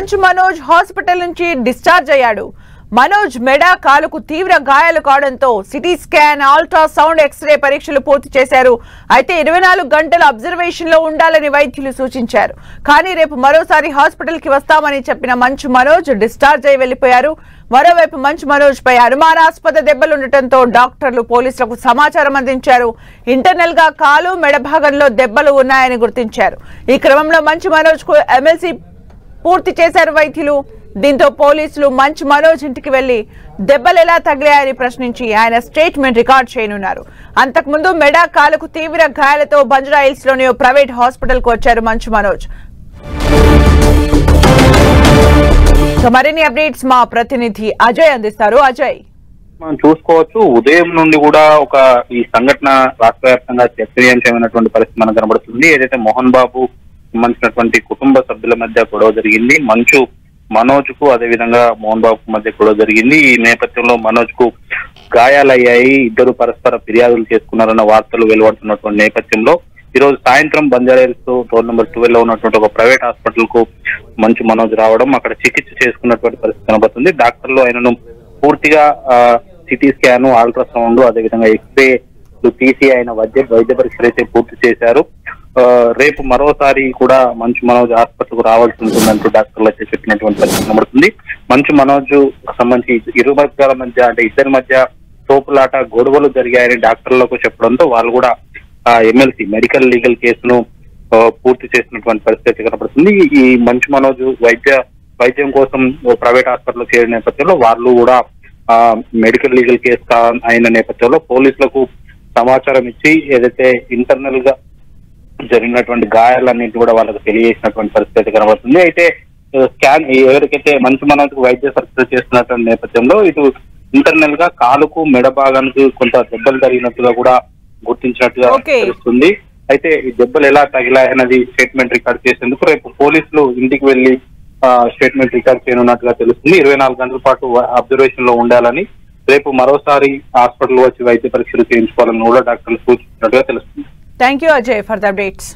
Manchu Manoj hospital నుంచి discharge అయ్యాడు. మనోజ్ మెడ కాలుకు తీవ్ర గాయాలు కావడంతో సిటీ స్కాన్, అల్ట్రాసౌండ్, ఎక్స్రే పరీక్షలు పూర్తి చేశారు. అయితే 24 గంటల అబ్జర్వేషన్ లో ఉండాలని వైద్యులు సూచించారు. కానీ రేపు మరోసారి హాస్పిటల్ కి వస్తామని చెప్పిన మంచు మనోజ్ డిశ్చార్జ్ అయి వెళ్లిపోయారు. మరోవైపు మంచు మనోజ్ పై అనుమానాస్పద దెబ్బలుండటంతో డాక్టర్లు పోలీసులకు సమాచారం అందించారు. ఇంటర్నల్ గా కాలు, మెడ భాగంలో దెబ్బలు ఉన్నాయని గుర్తించారు. ఈ క్రమంలో మంచు మనోజ్ కు ఎమ్మెల్సీ పూర్తి చేశారు వైద్యులు. దీంతో పోలీసులు మంచు మనోజ్ ఇంటికి వెళ్లి దెబ్బలు ఎలా తగిలాయని ప్రశ్నించి ఆయన స్టేట్మెంట్ రికార్డ్ చేయనున్నారు. అంతకుముందు మెడ, కాలుకు తీవ్ర గాయాలతో బంజారాహిల్స్ లోని ప్రైవేట్ హాస్పిటల్ కు వచ్చారు మంచు మనోజ్. మరిన్ని అప్డేట్స్ మా ప్రతినిధి అజయ్ అందిస్తారు. అజయ్, మనం చూసుకోవచ్చు, ఉదయం నుండి కూడా ఈ సంఘటన రాష్ట్ర వ్యాప్తంగా చర్చనీయాంశమైనటువంటి పరిస్థితి మనకు కనబడుతుంది. ఏదైతే మోహన్ బాబు సంబంధించినటువంటి కుటుంబ సభ్యుల మధ్య గొడవ జరిగింది, మంచు మనోజ్ కు అదేవిధంగా మోహన్ బాబు మధ్య గొడవ జరిగింది. ఈ నేపథ్యంలో మనోజ్ కు గాయాలయ్యాయి, ఇద్దరు పరస్పర ఫిర్యాదులు చేసుకున్నారన్న వార్తలు వెలువడుతున్నటువంటి నేపథ్యంలో ఈ రోజు సాయంత్రం బంజారాహిల్స్ రోడ్ నెంబర్ 12 లో ఉన్నటువంటి ఒక ప్రైవేట్ హాస్పిటల్ కు మంచు మనోజ్ రావడం, అక్కడ చికిత్స చేసుకున్నటువంటి పరిస్థితి కనబడుతుంది. డాక్టర్లు ఆయనను పూర్తిగా సిటీ స్కాన్, అల్ట్రాసౌండ్, అదేవిధంగా ఎక్స్రే తీసి ఆయన వైద్య పరీక్షలు అయితే పూర్తి చేశారు. రేపు మరోసారి కూడా మంచు మనోజ్ హాస్పిటల్ కు రావాల్సి ఉంటుందంటూ డాక్టర్లు అయితే చెప్పినటువంటి పరిస్థితి కనబడుతుంది. మంచు మనోజ్ సంబంధించి ఇరు వర్గాల మధ్య, అంటే ఇద్దరి మధ్య తోపులాట, గొడవలు జరిగాయని డాక్టర్లకు చెప్పడంతో వాళ్ళు కూడా ఎమ్మెల్సీ మెడికల్ లీగల్ కేసును పూర్తి చేసినటువంటి పరిస్థితి కనబడుతుంది. ఈ మంచు మనోజ్ వైద్యం కోసం ప్రైవేట్ హాస్పిటల్ చేరిన నేపథ్యంలో వాళ్ళు కూడా మెడికల్ లీగల్ కేసు అయిన నేపథ్యంలో పోలీసులకు సమాచారం ఇచ్చి ఏదైతే ఇంటర్నల్ గా జరిగినటువంటి గాయాలన్నింటి కూడా వాళ్ళకు తెలియజేసినటువంటి పరిస్థితి కనబడుతుంది. అయితే స్కాన్ ఎవరికైతే మంచు మనోజ్ వైద్య పరీక్షలు చేస్తున్నటువంటి నేపథ్యంలో ఇటు ఇంటర్నల్ గా కాలుకు, మెడ భాగానికి కొంత దెబ్బలు జరిగినట్టుగా కూడా గుర్తించినట్టుగా తెలుస్తుంది. అయితే ఈ దెబ్బలు ఎలా తగిలాయన్నది స్టేట్మెంట్ రికార్డ్ చేసేందుకు రేపు పోలీసులు ఇంటికి వెళ్లి స్టేట్మెంట్ రికార్డ్ చేయనున్నట్టుగా తెలుస్తుంది. 24 గంటల పాటు అబ్జర్వేషన్ లో ఉండాలని, రేపు మరోసారి హాస్పిటల్ వచ్చి వైద్య పరీక్షలు చేయించుకోవాలని కూడా డాక్టర్లు సూచించినట్టుగా తెలుస్తుంది. Thank you Ajay for the updates.